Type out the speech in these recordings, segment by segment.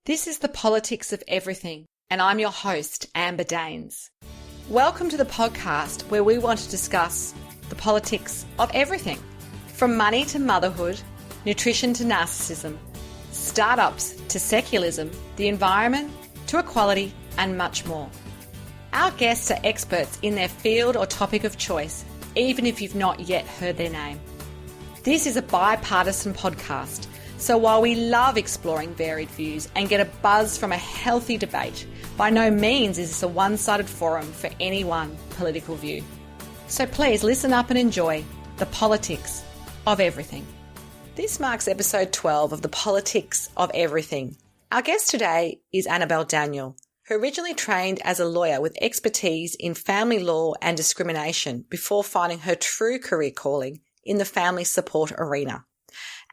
This is the Politics of Everything, and I'm your host, Amber Daines. Welcome to the podcast where we want to discuss the politics of everything, from money to motherhood, nutrition to narcissism, startups to secularism, the environment to equality, and much more. Our guests are experts in their field or topic of choice, even if you've not yet heard their name. This is a bipartisan podcast, so while we love exploring varied views and get a buzz from a healthy debate, by no means is this a one-sided forum for any one political view. So please listen up and enjoy the politics of everything. This marks episode 12 of the Politics of Everything. Our guest today is Annabelle Daniel, who originally trained as a lawyer with expertise in family law and discrimination before finding her true career calling in the family support arena.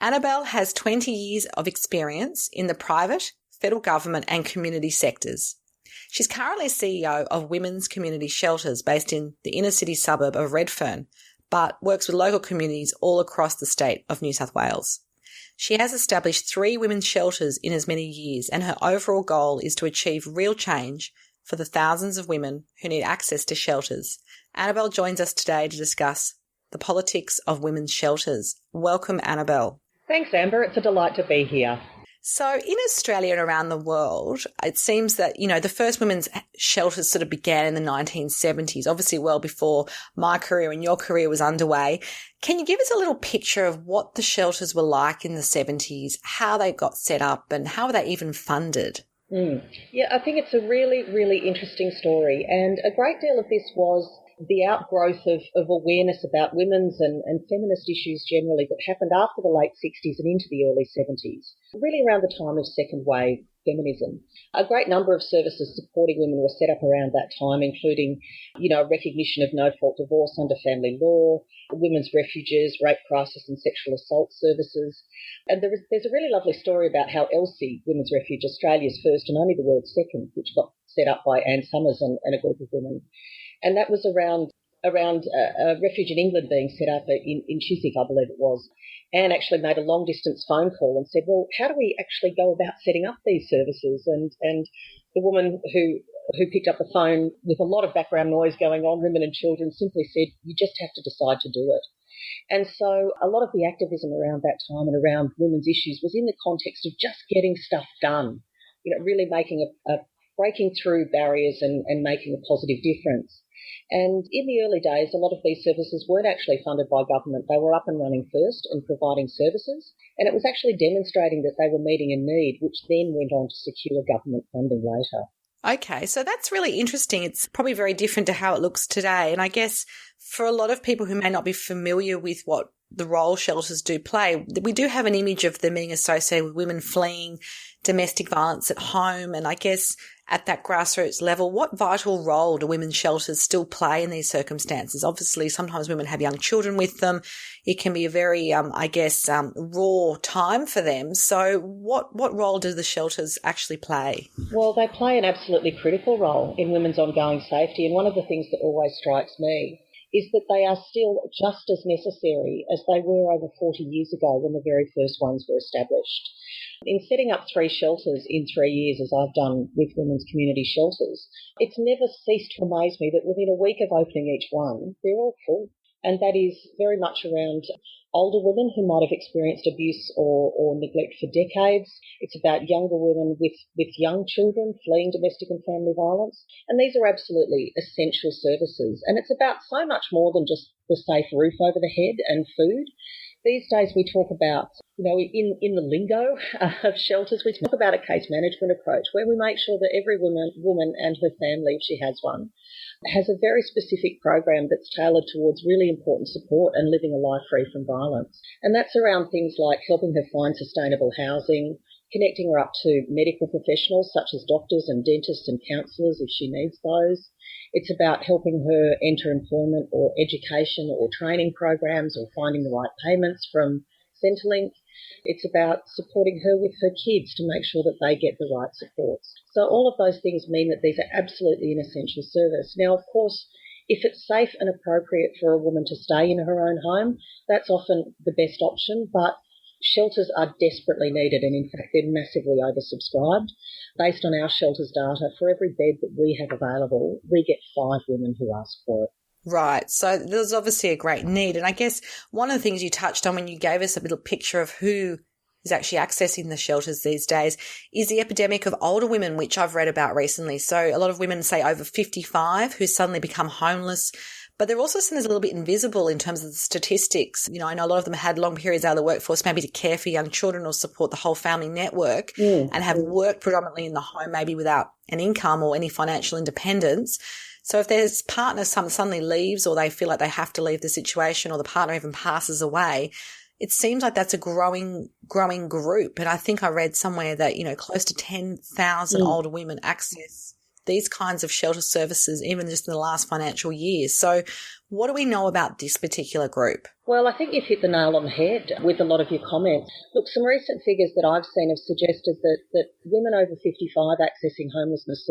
Annabelle has 20 years of experience in the private, federal government and community sectors. She's currently CEO of women's community shelters based in the inner city suburb of Redfern, but works with local communities all across the state of New South Wales. She has established 3 women's shelters in as many years, and her overall goal is to achieve real change for the thousands of women who need access to shelters. Annabelle joins us today to discuss the politics of women's shelters. Welcome, Annabelle. Thanks, Amber. It's a delight to be here. So in Australia and around the world, it seems that, the first women's shelters sort of began in the 1970s, obviously well before my career and your career was underway. Can you give us a little picture of what the shelters were like in the 70s, how they got set up and how were they even funded? Yeah, I think it's a really, really interesting story. And a great deal of this was the outgrowth of awareness about women's and feminist issues generally that happened after the late 60s and into the early 70s, really around the time of second wave feminism. A great number of services supporting women were set up around that time, including, recognition of no-fault divorce under family law, women's refuges, rape crisis and sexual assault services. And there's a really lovely story about how Elsie Women's Refuge, Australia's first and only the world's second, which got set up by Anne Summers and a group of women. And that was around a refuge in England being set up in Chiswick, I believe it was. Anne actually made a long-distance phone call and said, well, how do we actually go about setting up these services? And the woman who picked up the phone with a lot of background noise going on, women and children, simply said, you just have to decide to do it. And so a lot of the activism around that time and around women's issues was in the context of just getting stuff done, really making a breaking through barriers and making a positive difference. And in the early days, a lot of these services weren't actually funded by government. They were up and running first and providing services. And it was actually demonstrating that they were meeting a need, which then went on to secure government funding later. Okay, so that's really interesting. It's probably very different to how it looks today. And I guess for a lot of people who may not be familiar with what the role shelters do play, we do have an image of them being associated with women fleeing domestic violence at home. And I guess at that grassroots level, what vital role do women's shelters still play in these circumstances? Obviously, sometimes women have young children with them. It can be a very, raw time for them. So what role do the shelters actually play? Well, they play an absolutely critical role in women's ongoing safety. And one of the things that always strikes me is that they are still just as necessary as they were over 40 years ago when the very first ones were established. In setting up 3 shelters in 3 years, as I've done with women's community shelters, it's never ceased to amaze me that within a week of opening each one, they're all full. And that is very much around older women who might have experienced abuse or neglect for decades. It's about younger women with young children fleeing domestic and family violence. And these are absolutely essential services. And it's about so much more than just the safe roof over the head and food. These days we talk about, in the lingo of shelters, we talk about a case management approach where we make sure that every woman and her family, if she has one, has a very specific program that's tailored towards really important support and living a life free from violence. And that's around things like helping her find sustainable housing, connecting her up to medical professionals such as doctors and dentists and counsellors if she needs those. It's about helping her enter employment or education or training programs or finding the right payments from Centrelink. It's about supporting her with her kids to make sure that they get the right supports. So all of those things mean that these are absolutely an essential service. Now, of course, if it's safe and appropriate for a woman to stay in her own home, that's often the best option. But Shelters are desperately needed, and in fact they're massively oversubscribed. Based on our shelters data, for every bed that we have available, we get 5 women who ask for it. Right. So there's obviously a great need. And I guess one of the things you touched on when you gave us a little picture of who is actually accessing the shelters these days is the epidemic of older women, which I've read about recently. So a lot of women, say over 55, who suddenly become homeless, but they're also seen as a little bit invisible in terms of the statistics. You know, I know a lot of them had long periods out of the workforce, maybe to care for young children or support the whole family network, and have worked predominantly in the home, maybe without an income or any financial independence. So if their partner suddenly leaves, or they feel like they have to leave the situation, or the partner even passes away, it seems like that's a growing group. And I think I read somewhere that, you know, close to 10,000 older women access these kinds of shelter services even just in the last financial year. So what do we know about this particular group? Well, I think you've hit the nail on the head with a lot of your comments. Look, some recent figures that I've seen have suggested that women over 55 accessing homelessness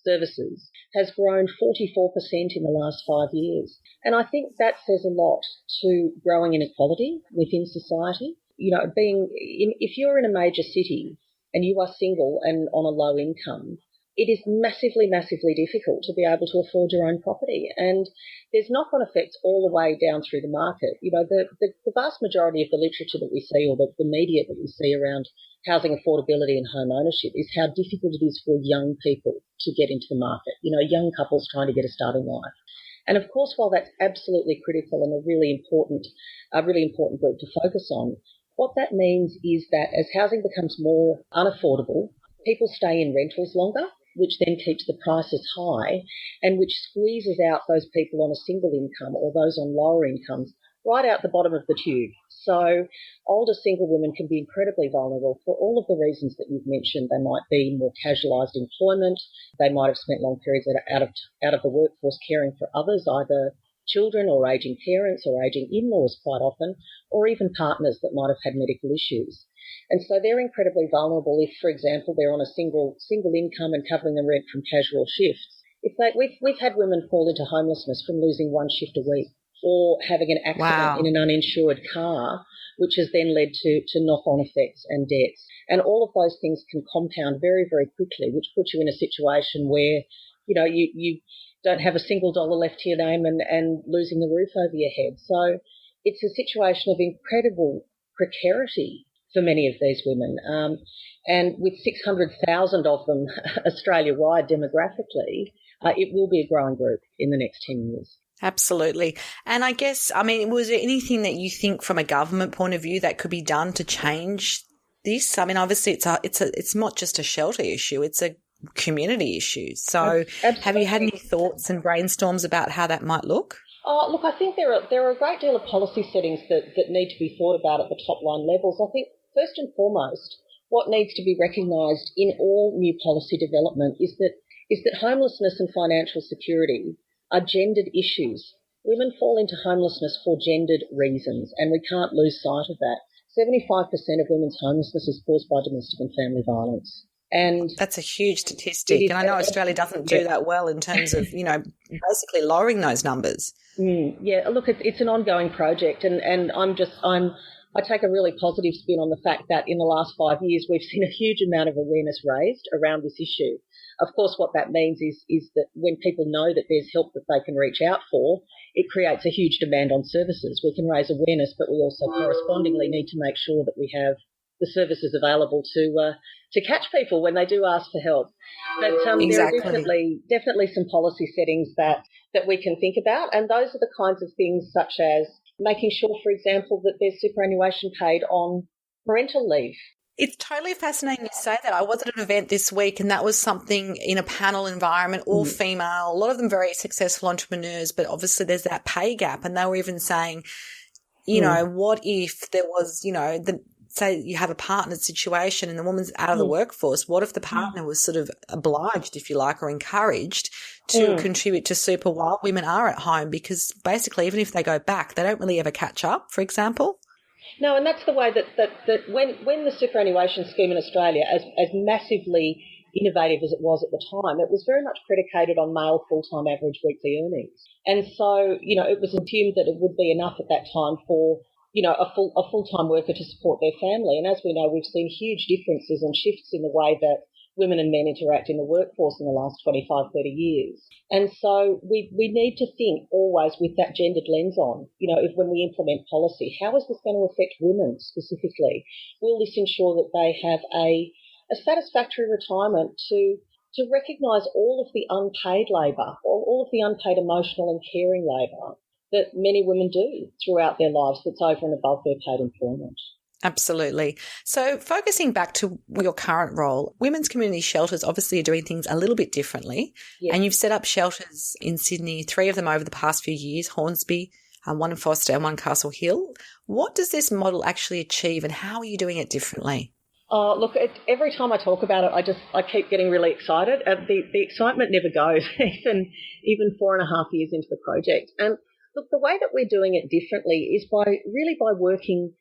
services has grown 44% in the last 5 years. And I think that says a lot to growing inequality within society. You know, if you're in a major city and you are single and on a low income, it is massively, massively difficult to be able to afford your own property. And there's knock-on effects all the way down through the market. You know, the vast majority of the literature that we see, or the media that we see around housing affordability and home ownership, is how difficult it is for young people to get into the market. You know, young couples trying to get a start in life. And of course, while that's absolutely critical and a really important group to focus on, what that means is that as housing becomes more unaffordable, people stay in rentals longer, which then keeps the prices high and which squeezes out those people on a single income or those on lower incomes right out the bottom of the tube. So older single women can be incredibly vulnerable for all of the reasons that you've mentioned. They might be more casualised employment. They might have spent long periods out of the workforce caring for others, either children or ageing parents or ageing in-laws quite often, or even partners that might have had medical issues. And so they're incredibly vulnerable if, for example, they're on a single income and covering the rent from casual shifts. We've had women fall into homelessness from losing one shift a week, or having an accident in an uninsured car, which has then led to knock-on effects and deaths. And all of those things can compound very, very quickly, which puts you in a situation where, you know, you don't have a single dollar left to your name and losing the roof over your head. So it's a situation of incredible precarity for many of these women. And with 600,000 of them Australia-wide demographically, it will be a growing group in the next 10 years. Absolutely. And I guess, I mean, was there anything that you think from a government point of view that could be done to change this? I mean, obviously it's not just a shelter issue, it's a community issue. So Absolutely. Have you had any thoughts and brainstorms about how that might look? Oh, look, I think there are a great deal of policy settings that need to be thought about at the top line levels. I think first and foremost, what needs to be recognised in all new policy development is that homelessness and financial security are gendered issues. Women fall into homelessness for gendered reasons, and we can't lose sight of that. 75% of women's homelessness is caused by domestic and family violence. And that's a huge statistic. And I know Australia doesn't do that well in terms of, you know, basically lowering those numbers. Yeah, look, it's an ongoing project, and I take a really positive spin on the fact that in the last 5 years we've seen a huge amount of awareness raised around this issue. Of course, what that means is that when people know that there's help that they can reach out for, it creates a huge demand on services. We can raise awareness, but we also correspondingly need to make sure that we have the services available to catch people when they do ask for help. But Exactly. There are definitely some policy settings that we can think about, and those are the kinds of things such as making sure, for example, that there's superannuation paid on parental leave. It's totally fascinating you say that. I was at an event this week, and that was something in a panel environment, all female, a lot of them very successful entrepreneurs, but obviously there's that pay gap. And they were even saying, you know, what if there was, you know, say you have a partnered situation and the woman's out of the workforce, what if the partner was sort of obliged, if you like, or encouraged to contribute to super while women are at home? Because basically, even if they go back, they don't really ever catch up, for example. No, and that's the way that when the superannuation scheme in Australia, as massively innovative as it was at the time, it was very much predicated on male full-time average weekly earnings. And so, you know, it was assumed that it would be enough at that time for a full-time worker to support their family. And as we know, we've seen huge differences and shifts in the way that women and men interact in the workforce in the last 25, 30 years. And so we need to think always with that gendered lens on, if when we implement policy, how is this going to affect women specifically? Will this ensure that they have a satisfactory retirement to recognise all of the unpaid labour, or all of the unpaid emotional and caring labour that many women do throughout their lives that's over and above their paid employment? Absolutely. So focusing back to your current role, women's community shelters obviously are doing things a little bit differently. Yes. And you've set up shelters in Sydney, 3 of them over the past few years, Hornsby, 1 in Forster and 1 Castle Hill. What does this model actually achieve and how are you doing it differently? Look, every time I talk about it, I keep getting really excited. The excitement never goes, even 4.5 years into the project. And look, the way that we're doing it differently is by working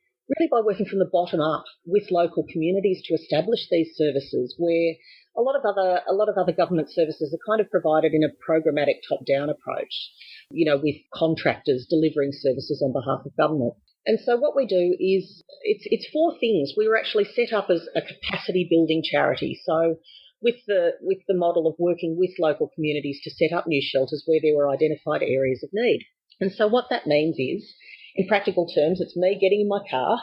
from the bottom up with local communities to establish these services, where a lot of other government services are kind of provided in a programmatic top-down approach, with contractors delivering services on behalf of government. And so what we do is it's 4 things. We were actually set up as a capacity building charity. So with the model of working with local communities to set up new shelters where there were identified areas of need. And so what that means is, in practical terms, it's me getting in my car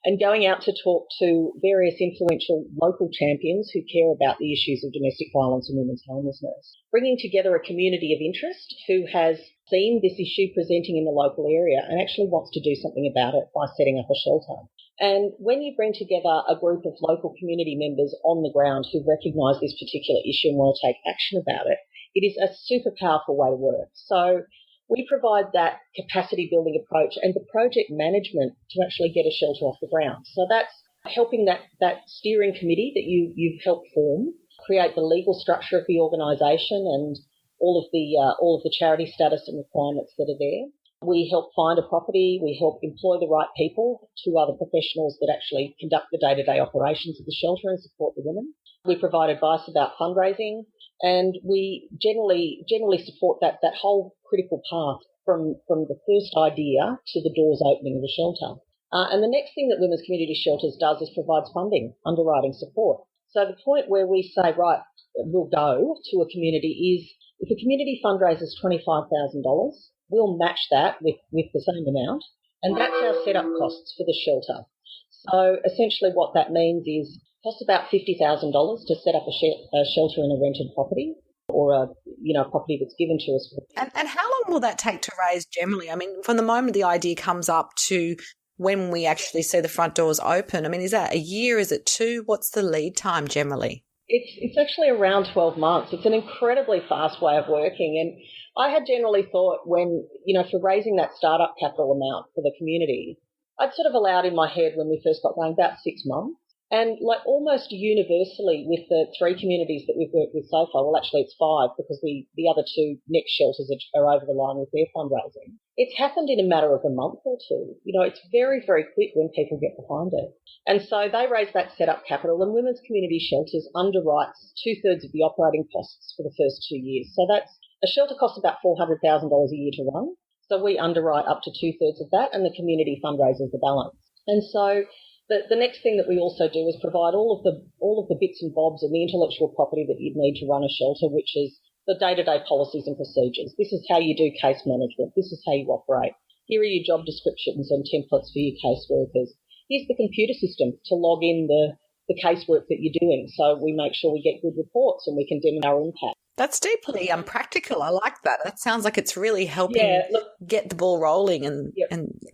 and going out to talk to various influential local champions who care about the issues of domestic violence and women's homelessness, bringing together a community of interest who has seen this issue presenting in the local area and actually wants to do something about it by setting up a shelter. And when you bring together a group of local community members on the ground who recognise this particular issue and want to take action about it, it is a super powerful way to work. So we provide that capacity building approach and the project management to actually get a shelter off the ground. So that's helping that steering committee that you've helped form, create the legal structure of the organisation and all of the charity status and requirements that are there. We help find a property. We help employ the right people, 2 other professionals that actually conduct the day-to-day operations of the shelter and support the women. We provide advice about fundraising. And we generally support that whole critical path from the first idea to the doors opening of a shelter. And the next thing that Women's Community Shelters does is provides funding, underwriting support. So the point where we say, right, we'll go to a community is if a community fundraises $25,000, we'll match that with the same amount. And that's our setup costs for the shelter. So essentially what that means is it costs about $50,000 to set up a shelter in a rented property or a property that's given to us. And how long will that take to raise generally? I mean, from the moment the idea comes up to when we actually see the front doors open, I mean, is that a year? Is it 2? What's the lead time generally? It's actually around 12 months. It's an incredibly fast way of working. And I had generally thought for raising that startup capital amount for the community, I'd sort of allowed in my head when we first got going about 6 months. And like almost universally with the 3 communities that we've worked with so far, well actually it's 5 because the other 2 next shelters are over the line with their fundraising. It's happened in a matter of a month or 2. It's very, very quick when people get behind it. And so they raise that setup capital and Women's Community Shelters underwrites 2/3 of the operating costs for the first 2 years. So that's a shelter costs about $400,000 a year to run. So we underwrite up to 2/3 of that and the community fundraises the balance. And so the next thing that we also do is provide all of the bits and bobs and the intellectual property that you'd need to run a shelter, which is the day-to-day policies and procedures. This is how you do case management. This is how you operate. Here are your job descriptions and templates for your caseworkers. Here's the computer system to log in the casework that you're doing. So we make sure we get good reports and we can demonstrate our impact. That's deeply practical. I like that. That sounds like it's really helping get the ball rolling and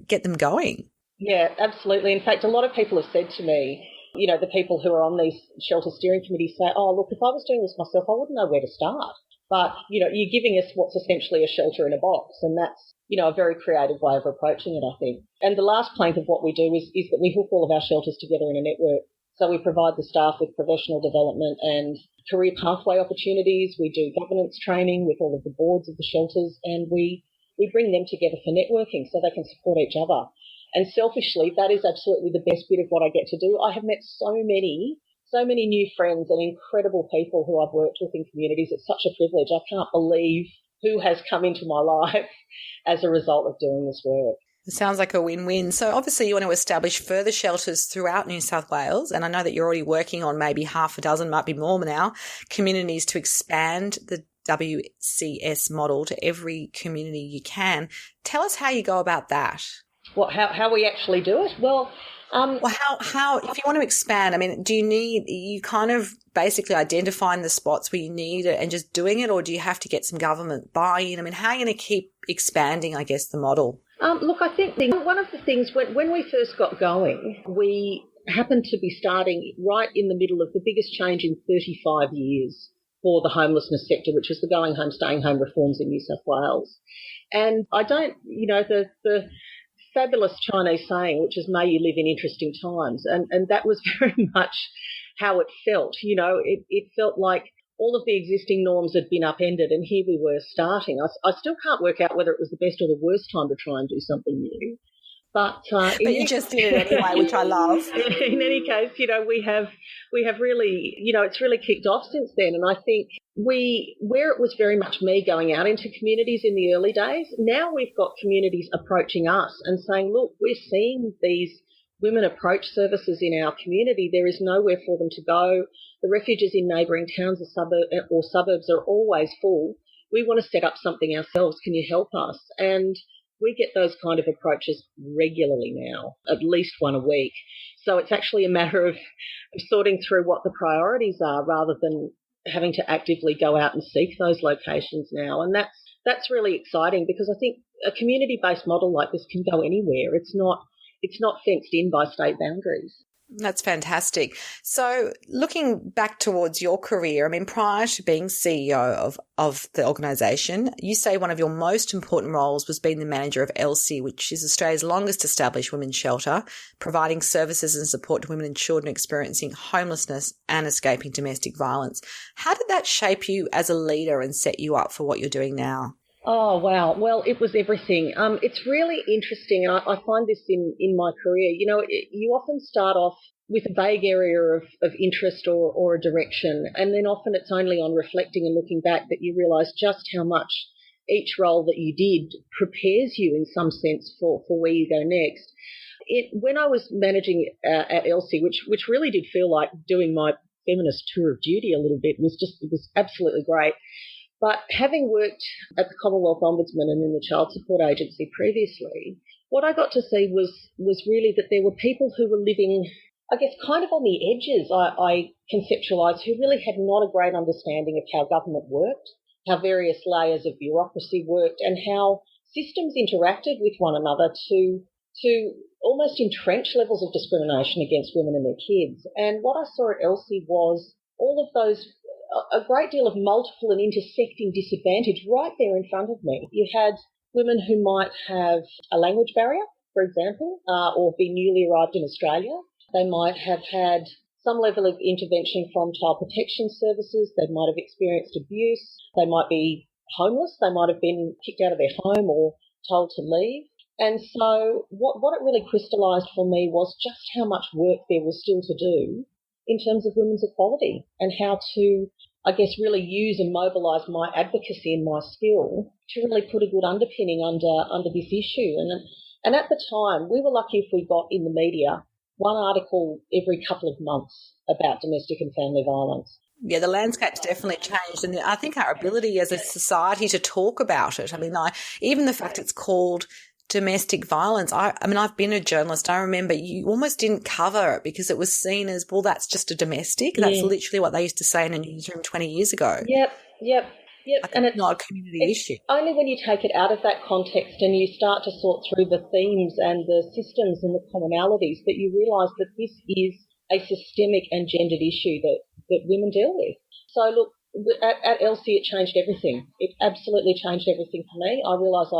get them going. Yeah, absolutely. In fact, a lot of people have said to me, the people who are on these shelter steering committees say, oh, look, if I was doing this myself, I wouldn't know where to start. But, you're giving us what's essentially a shelter in a box. And that's, a very creative way of approaching it, I think. And the last plank of what we do is that we hook all of our shelters together in a network. So we provide the staff with professional development and career pathway opportunities. We do governance training with all of the boards of the shelters and we bring them together for networking so they can support each other. And selfishly, that is absolutely the best bit of what I get to do. I have met so many new friends and incredible people who I've worked with in communities. It's such a privilege. I can't believe who has come into my life as a result of doing this work. It sounds like a win-win. So obviously you want to establish further shelters throughout New South Wales, and I know that you're already working on maybe half a dozen, might be more now, communities to expand the WCS model to every community you can. Tell us how you go about that. How we actually do it? Well, how if you want to expand, I mean, you kind of basically identifying the spots where you need it and just doing it, or do you have to get some government buy-in? I mean, how are you going to keep expanding, I guess, the model? Look, I think one of the things, when we first got going, we happened to be starting right in the middle of the biggest change in 35 years for the homelessness sector, which was the going home, staying home reforms in New South Wales. And I don't, the fabulous Chinese saying, which is, may you live in interesting times. And that was very much how it felt. It felt like all of the existing norms had been upended, and here we were starting. I still can't work out whether it was the best or the worst time to try and do something new. But you just did it anyway, which I love. In any case, we have really, it's really kicked off since then. And I think where it was very much me going out into communities in the early days, now we've got communities approaching us and saying, look, we're seeing these women approach services in our community. There is nowhere for them to go. The refuges in neighbouring towns or suburbs are always full. We want to set up something ourselves. Can you help us? And we get those kind of approaches regularly now, at least one a week. So it's actually a matter of sorting through what the priorities are rather than having to actively go out and seek those locations now. And that's really exciting, because I think a community-based model like this can go anywhere. It's not fenced in by state boundaries. That's fantastic. So looking back towards your career, I mean, prior to being CEO of the organisation, you say one of your most important roles was being the manager of ELSI, which is Australia's longest established women's shelter, providing services and support to women and children experiencing homelessness and escaping domestic violence. How did that shape you as a leader and set you up for what you're doing now? Oh, wow. Well, it was everything. It's really interesting, and I find this in my career. You often start off with a vague area of interest or a direction, and then often it's only on reflecting and looking back that you realise just how much each role that you did prepares you in some sense for where you go next. When I was managing at ELSI, which really did feel like doing my feminist tour of duty a little bit, it was absolutely great. But having worked at the Commonwealth Ombudsman and in the Child Support Agency previously, what I got to see was really that there were people who were living, I guess, kind of on the edges, I conceptualised, who really had not a great understanding of how government worked, how various layers of bureaucracy worked, and how systems interacted with one another to almost entrench levels of discrimination against women and their kids. And what I saw at ELSI was all of those, a great deal of multiple and intersecting disadvantage right there in front of me. You had women who might have a language barrier, for example, or be newly arrived in Australia. They might have had some level of intervention from child protection services. They might have experienced abuse. They might be homeless. They might have been kicked out of their home or told to leave. And so what it really crystallised for me was just how much work there was still to do in terms of women's equality, and how to, I guess, really use and mobilise my advocacy and my skill to really put a good underpinning under this issue. And at the time, we were lucky if we got in the media one article every couple of months about domestic and family violence. Yeah, the landscape's definitely changed, and I think our ability as a society to talk about it. I mean, even the fact it's called domestic violence. I mean, I've been a journalist. I remember you almost didn't cover it because it was seen as, well, that's just a domestic. That's literally what they used to say in a newsroom 20 years ago. Yep. Like, and it's not a community issue. Only when you take it out of that context and you start to sort through the themes and the systems and the commonalities that you realise that this is a systemic and gendered issue that women deal with. So look, at ELSI it changed everything. It absolutely changed everything for me. I realised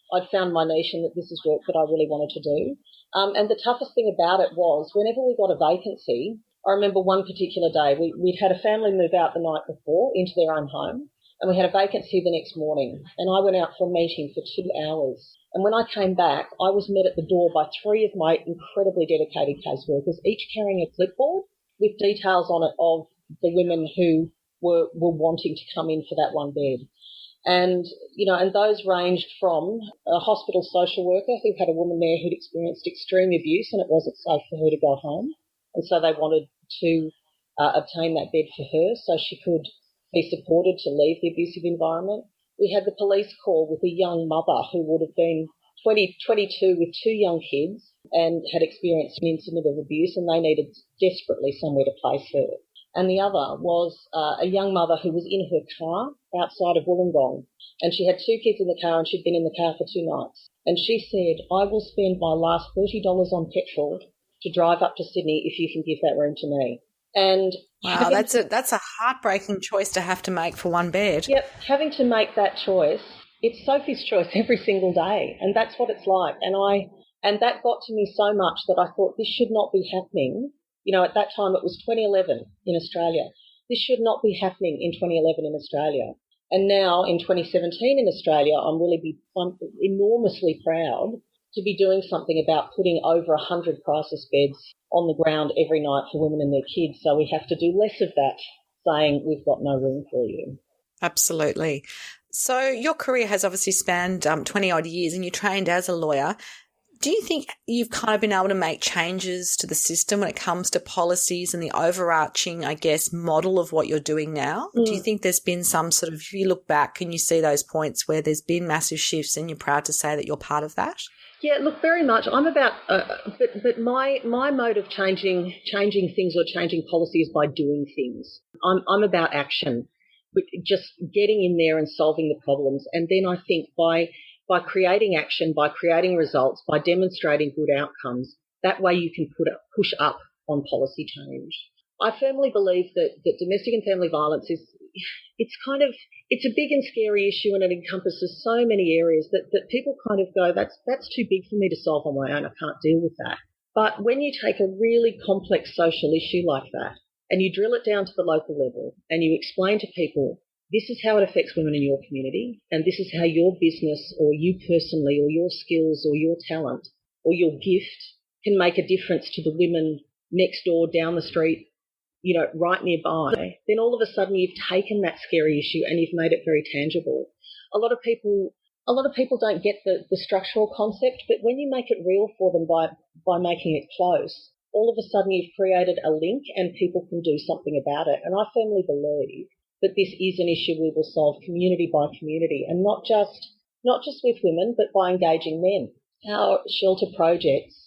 I'd found my niche and that this is work that I really wanted to do. And the toughest thing about it was whenever we got a vacancy, I remember one particular day, we'd had a family move out the night before into their own home, and we had a vacancy the next morning. And I went out for a meeting for 2 hours. And when I came back, I was met at the door by 3 of my incredibly dedicated caseworkers, each carrying a clipboard with details on it of the women who were wanting to come in for that one bed. And, and those ranged from a hospital social worker who had a woman there who'd experienced extreme abuse and it wasn't safe for her to go home. And so they wanted to obtain that bed for her so she could be supported to leave the abusive environment. We had the police call with a young mother who would have been 22 with two young kids and had experienced an incident of abuse, and they needed desperately somewhere to place her. And the other was a young mother who was in her car outside of Wollongong, and she had two kids in the car and she'd been in the car for 2 nights. And she said, I will spend my last $30 on petrol to drive up to Sydney if you can give that room to me. And wow, that's a heartbreaking choice to have to make for one bed. Yep, having to make that choice. It's Sophie's choice every single day, and that's what it's like. And that got to me so much that I thought this should not be happening. At that time it was 2011 in Australia. This should not be happening in 2011 in Australia. And now in 2017 in Australia, I'm enormously proud to be doing something about putting over 100 crisis beds on the ground every night for women and their kids. So we have to do less of that, saying we've got no room for you. Absolutely. So your career has obviously spanned 20-odd years and you trained as a lawyer. Do you think you've kind of been able to make changes to the system when it comes to policies and the overarching, I guess, model of what you're doing now? Do you think there's been some sort of, if you look back and you see those points where there's been massive shifts and you're proud to say that you're part of that? Yeah, look, very much. I'm about, but my mode of changing things or changing policy is by doing things. I'm about action, just getting in there and solving the problems. And then I think by creating action, by creating results, by demonstrating good outcomes, that way you can push up on policy change. I firmly believe that domestic and family violence it's a big and scary issue, and it encompasses so many areas that people kind of go, that's too big for me to solve on my own, I can't deal with that. But when you take a really complex social issue like that and you drill it down to the local level and you explain to people, this is how it affects women in your community, and this is how your business or you personally or your skills or your talent or your gift can make a difference to the women next door, down the street, right nearby, then all of a sudden you've taken that scary issue and you've made it very tangible. A lot of people don't get the structural concept, but when you make it real for them by making it close, all of a sudden you've created a link and people can do something about it. And I firmly believe that this is an issue we will solve community by community, and not just with women, but by engaging men. Our shelter projects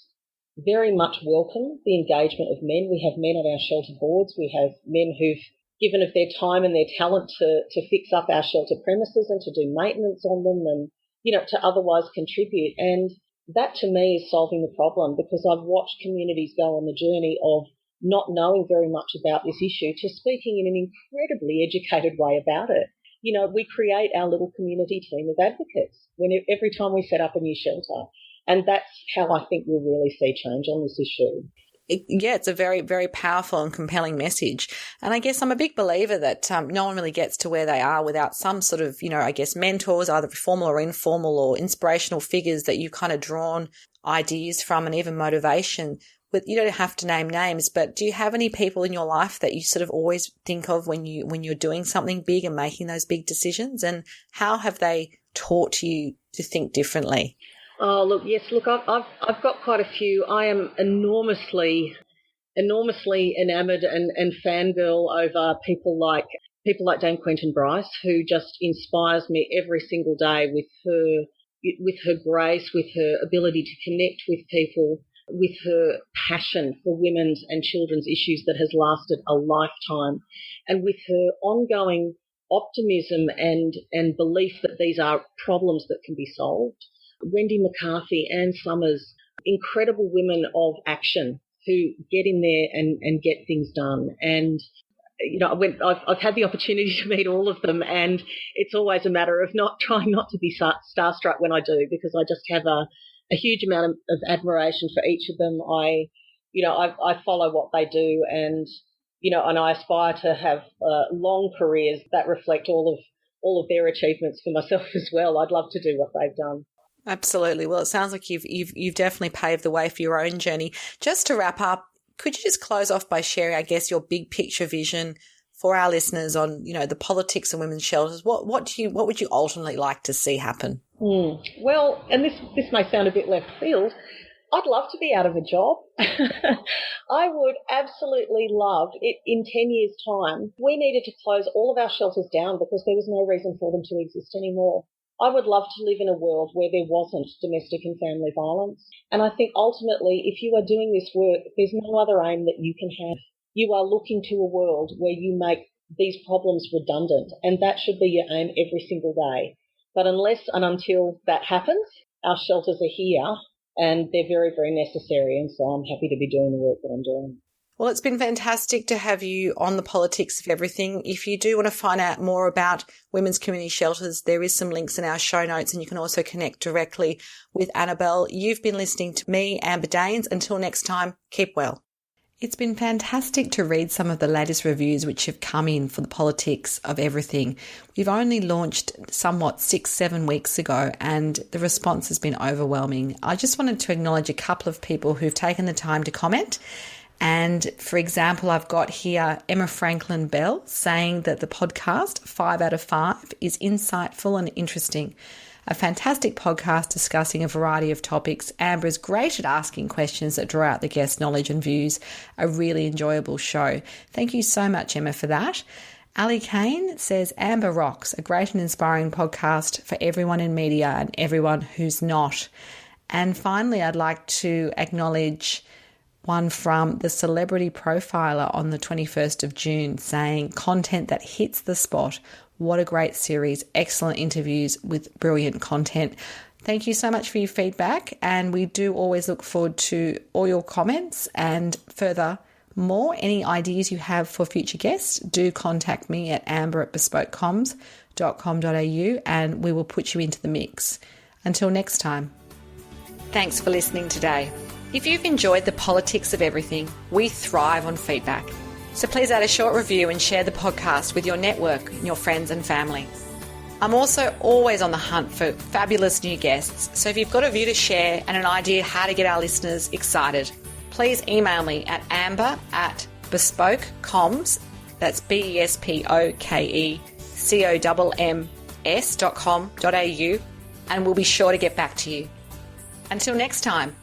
very much welcome the engagement of men. We have men on our shelter boards. We have men who've given of their time and their talent to fix up our shelter premises and to do maintenance on them and, to otherwise contribute. And that to me is solving the problem, because I've watched communities go on the journey of not knowing very much about this issue to speaking in an incredibly educated way about it. We create our little community team of advocates every time we set up a new shelter. And that's how I think we'll really see change on this issue. It's a very, very powerful and compelling message. And I guess I'm a big believer that no one really gets to where they are without some sort of, mentors, either formal or informal or inspirational figures that you've kind of drawn ideas from and even motivation. But you don't have to name names, but do you have any people in your life that you sort of always think of when you're doing something big and making those big decisions? And how have they taught you to think differently? Oh, look, yes, look, I've got quite a few. I am enormously enamoured and fangirl over people like Dame Quentin Bryce, who just inspires me every single day with her grace, with her ability to connect with people, with her passion for women's and children's issues that has lasted a lifetime, and with her ongoing optimism and belief that these are problems that can be solved. Wendy McCarthy, Anne Summers, incredible women of action who get in there and get things done. And, I've had the opportunity to meet all of them, and it's always a matter of trying not to be starstruck when I do, because I just have a huge amount of admiration for each of them. I follow what they do, and I aspire to have long careers that reflect all of their achievements for myself as well. I'd love to do what they've done. Absolutely. Well, it sounds like you've definitely paved the way for your own journey. Just to wrap up, could you just close off by sharing, I guess, your big picture vision for our listeners on, the politics of women's shelters, what would you ultimately like to see happen? Well, and this may sound a bit left field, I'd love to be out of a job. I would absolutely love it in 10 years' time. We needed to close all of our shelters down because there was no reason for them to exist anymore. I would love to live in a world where there wasn't domestic and family violence. And I think ultimately, if you are doing this work, there's no other aim that you can have. You are looking to a world where you make these problems redundant, and that should be your aim every single day. But unless and until that happens, our shelters are here and they're very, very necessary. And so I'm happy to be doing the work that I'm doing. Well, it's been fantastic to have you on the politics of everything. If you do want to find out more about women's community shelters, there is some links in our show notes, and you can also connect directly with Annabelle. You've been listening to me, Amber Danes. Until next time, keep well. It's been fantastic to read some of the latest reviews which have come in for the politics of everything. We've only launched somewhat 6-7 weeks ago, and the response has been overwhelming. I just wanted to acknowledge a couple of people who've taken the time to comment. And for example, I've got here Emma Franklin Bell saying that the podcast 5 out of 5 is insightful and interesting. A fantastic podcast discussing a variety of topics. Amber is great at asking questions that draw out the guest's knowledge and views. A really enjoyable show. Thank you so much, Emma, for that. Ali Kane says, Amber rocks, a great and inspiring podcast for everyone in media and everyone who's not. And finally, I'd like to acknowledge one from the Celebrity Profiler on the 21st of June saying, content that hits the spot. What a great series. Excellent interviews with brilliant content. Thank you so much for your feedback. And we do always look forward to all your comments, and furthermore, any ideas you have for future guests, do contact me at amber@bespokecoms.com.au and we will put you into the mix. Until next time. Thanks for listening today. If you've enjoyed the politics of everything, we thrive on feedback. So please add a short review and share the podcast with your network, your friends and family. I'm also always on the hunt for fabulous new guests. So if you've got a view to share and an idea how to get our listeners excited, please email me at amber@bespokecoms, that's BESPOKECOMMS.com.au, and we'll be sure to get back to you. Until next time.